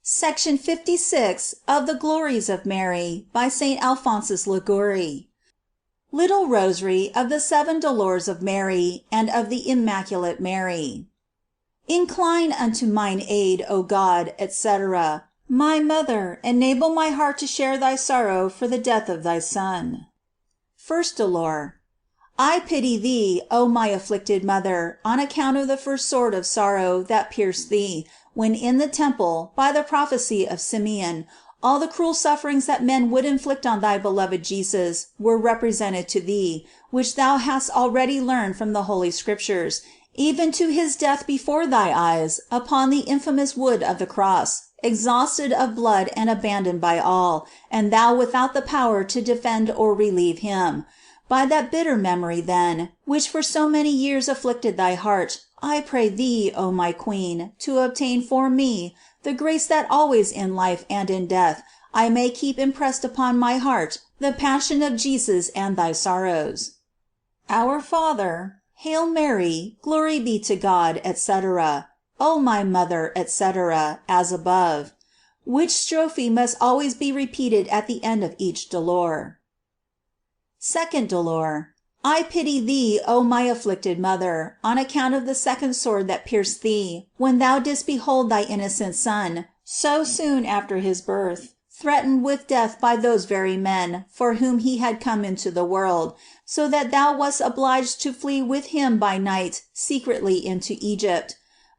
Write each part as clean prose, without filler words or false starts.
Section 56 of the Glories of Mary by St. Alphonsus Liguori. Little Rosary of the Seven Dolors of Mary and of the Immaculate Mary. Incline unto mine aid, O God, etc. My Mother, enable my heart to share thy sorrow for the death of thy Son. First Dolor. I pity thee, O my afflicted Mother, on account of the first sword of sorrow that pierced thee, when in the temple, by the prophecy of Simeon, all the cruel sufferings that men would inflict on thy beloved Jesus were represented to thee, which thou hast already learned from the Holy Scriptures, even to his death before thy eyes upon the infamous wood of the cross, exhausted of blood and abandoned by all, and thou without the power to defend or relieve him. By that bitter memory, then, which for so many years afflicted thy heart, I pray thee, O my Queen, to obtain for me the grace that always in life and in death I may keep impressed upon my heart the passion of Jesus and thy sorrows. Our Father, Hail Mary, glory be to God, etc. O my Mother, etc., as above. Which strophe must always be repeated at the end of each dolor. Second Dolor. I pity thee, O my afflicted Mother, on account of the second sword that pierced thee, when thou didst behold thy innocent Son, so soon after his birth, threatened with death by those very men for whom he had come into the world, so that thou wast obliged to flee with him by night secretly into Egypt.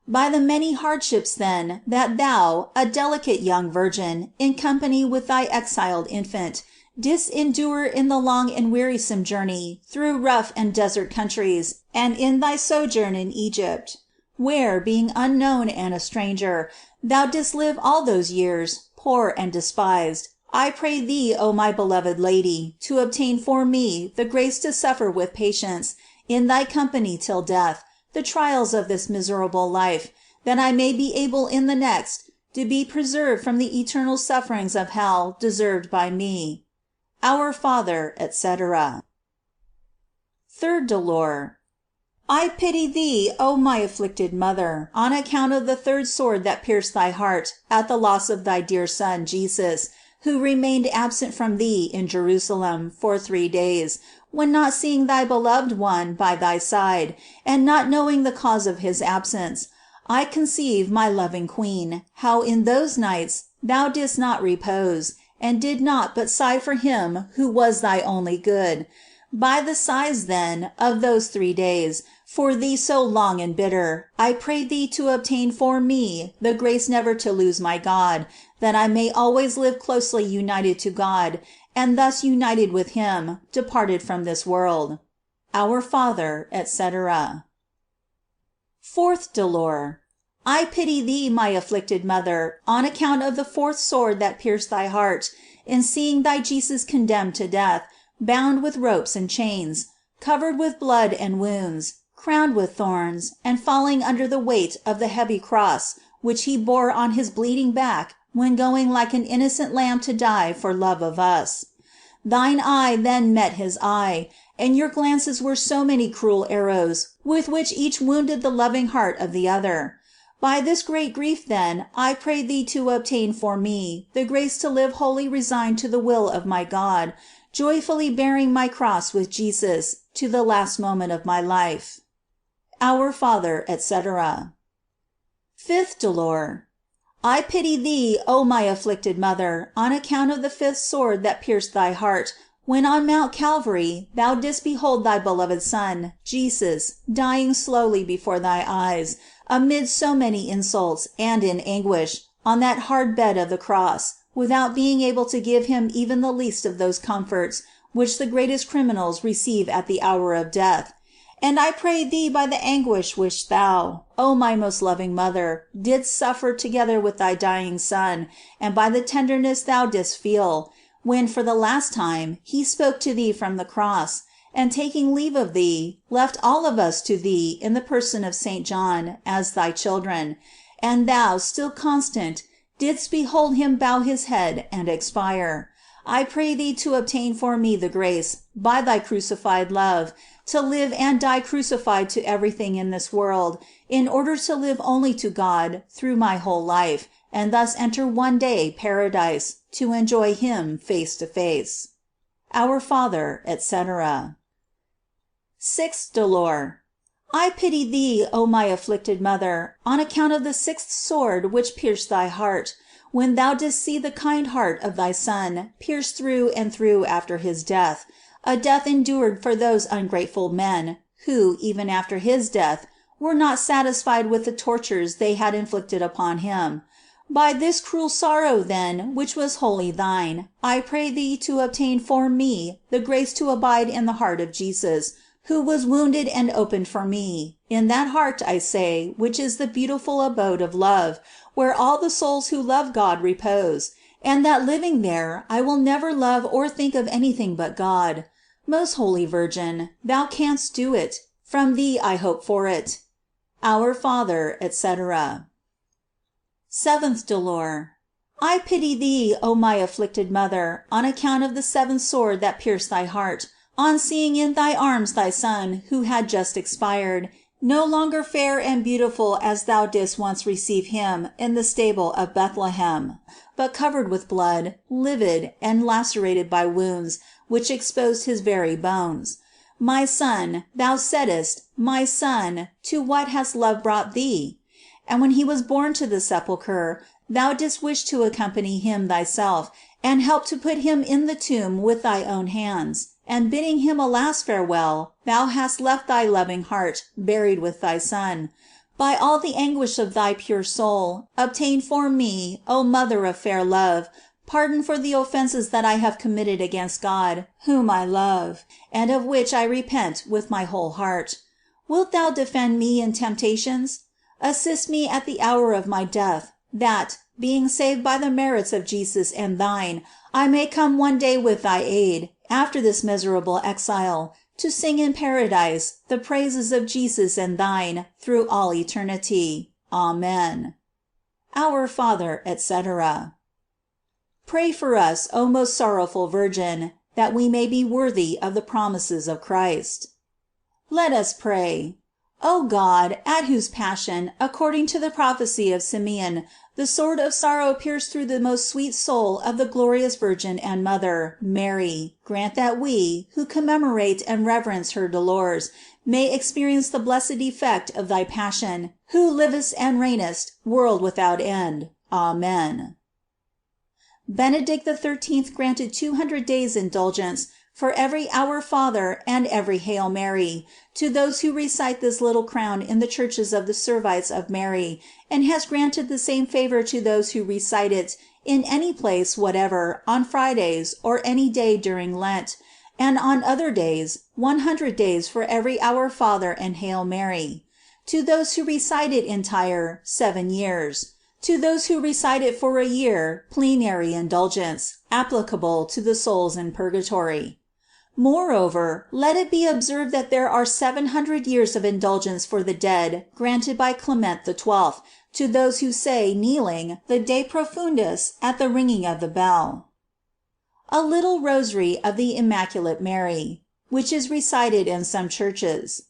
By the many hardships then that thou, a delicate young virgin, in company with thy exiled infant, didst endure in the long and wearisome journey through rough and desert countries, and in thy sojourn in Egypt, where, being unknown and a stranger, thou didst live all those years, poor and despised, I pray thee, O my beloved Lady, to obtain for me the grace to suffer with patience, in thy company till death, the trials of this miserable life, that I may be able in the next to be preserved from the eternal sufferings of hell deserved by me. Our Father, etc. Third Dolor. I pity thee, O my afflicted Mother, on account of the third sword that pierced thy heart at the loss of thy dear Son, Jesus, who remained absent from thee in Jerusalem for 3 days, when not seeing thy beloved one by thy side, and not knowing the cause of his absence, I conceive, my loving Queen, how in those nights thou didst not repose, and did not but sigh for him who was thy only good. By the sighs, then, of those 3 days, for thee so long and bitter, I pray thee to obtain for me the grace never to lose my God, that I may always live closely united to God, and thus united with him, departed from this world. Our Father, etc. Fourth Dolor. I pity thee, my afflicted Mother, on account of the fourth sword that pierced thy heart, in seeing thy Jesus condemned to death, bound with ropes and chains, covered with blood and wounds, crowned with thorns, and falling under the weight of the heavy cross which he bore on his bleeding back when going like an innocent lamb to die for love of us. Thine eye then met his eye, and your glances were so many cruel arrows with which each wounded the loving heart of the other. By this great grief then I pray thee to obtain for me the grace to live wholly resigned to the will of my God, joyfully bearing my cross with Jesus to the last moment of my life. Our Father, etc. Fifth Dolor. I pity thee, O my afflicted Mother, on account of the fifth sword that pierced thy heart, when on Mount Calvary thou didst behold thy beloved Son, Jesus, dying slowly before thy eyes, amid so many insults, and in anguish, on that hard bed of the cross, without being able to give him even the least of those comforts which the greatest criminals receive at the hour of death. And I pray thee by the anguish which thou, O my most loving Mother, didst suffer together with thy dying Son, and by the tenderness thou didst feel, when for the last time he spoke to thee from the cross, and taking leave of thee, left all of us to thee in the person of St. John, as thy children, and thou, still constant, didst behold him bow his head and expire. I pray thee to obtain for me the grace, by thy crucified love, to live and die crucified to everything in this world, in order to live only to God through my whole life, and thus enter one day Paradise, to enjoy Him face to face. Our Father, etc. Sixth Dolor. I pity thee, O my afflicted Mother, on account of the sixth sword which pierced thy heart, when thou didst see the kind heart of thy Son pierced through and through after his death, a death endured for those ungrateful men, who, even after his death, were not satisfied with the tortures they had inflicted upon him. By this cruel sorrow then, which was wholly thine, I pray thee to obtain for me the grace to abide in the heart of Jesus, who was wounded and opened for me, in that heart, I say, which is the beautiful abode of love, where all the souls who love God repose, and that living there I will never love or think of anything but God. Most Holy Virgin, thou canst do it, from thee I hope for it. Our Father, etc. Seventh Dolor. I pity thee, O my afflicted Mother, on account of the seventh sword that pierced thy heart, on seeing in thy arms thy Son, who had just expired, no longer fair and beautiful as thou didst once receive him in the stable of Bethlehem, but covered with blood, livid, and lacerated by wounds, which exposed his very bones. My Son, thou saidst, my Son, to what has love brought thee? And when he was borne to the sepulchre, thou didst wish to accompany him thyself, and help to put him in the tomb with thy own hands, and bidding him a last farewell, thou hast left thy loving heart buried with thy Son. By all the anguish of thy pure soul, obtain for me, O Mother of fair love, pardon for the offenses that I have committed against God, whom I love, and of which I repent with my whole heart. Wilt thou defend me in temptations? Assist me at the hour of my death, that, being saved by the merits of Jesus and thine, I may come one day with thy aid, after this miserable exile, to sing in Paradise the praises of Jesus and thine through all eternity. Amen. Our Father, etc. Pray for us, O most sorrowful Virgin, that we may be worthy of the promises of Christ. Let us pray. O God, at whose passion, according to the prophecy of Simeon, the sword of sorrow pierced through the most sweet soul of the glorious Virgin and Mother, Mary, grant that we, who commemorate and reverence her Dolors, may experience the blessed effect of thy passion, who livest and reignest, world without end. Amen. Benedict XIII granted 200 days indulgence for every Our Father and every Hail Mary to those who recite this little crown in the churches of the Servites of Mary, and has granted the same favor to those who recite it in any place whatever on Fridays or any day during Lent, and on other days 100 days for every Our Father and Hail Mary. To those who recite it entire, 7 years. To those who recite it for a year, plenary indulgence, applicable to the souls in purgatory. Moreover, let it be observed that there are 700 years of indulgence for the dead granted by Clement XII to those who say kneeling the De Profundis at the ringing of the bell. A little Rosary of the Immaculate Mary, which is recited in some churches.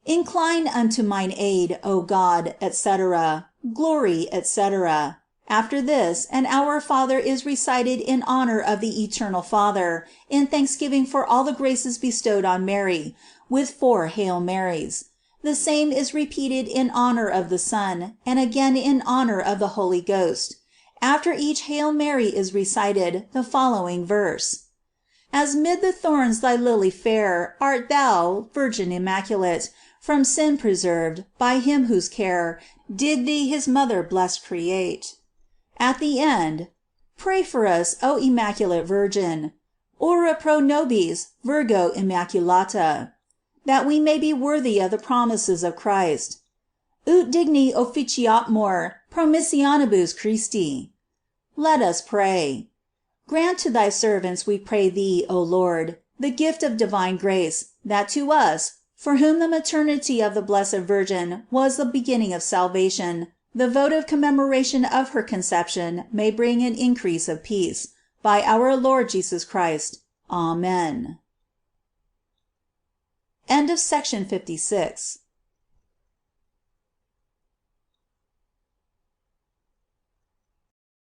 Incline unto mine aid, O God, etc. Glory, etc. After this, an Our Father is recited in honor of the Eternal Father, in thanksgiving for all the graces bestowed on Mary, with 4 Hail Marys. The same is repeated in honor of the Son, and again in honor of the Holy Ghost. After each Hail Mary is recited the following verse. As mid the thorns thy lily fair art thou, Virgin Immaculate, from sin preserved, by him whose care did thee his mother blessed create. At the end, pray for us, O Immaculate Virgin, ora pro nobis, Virgo Immaculata, that we may be worthy of the promises of Christ. Ut digni officiatmur promissionibus Christi. Let us pray. Grant to thy servants, we pray thee, O Lord, the gift of divine grace, that to us, for whom the maternity of the Blessed Virgin was the beginning of salvation, the votive commemoration of her conception may bring an increase of peace. By our Lord Jesus Christ. Amen. End of section 56.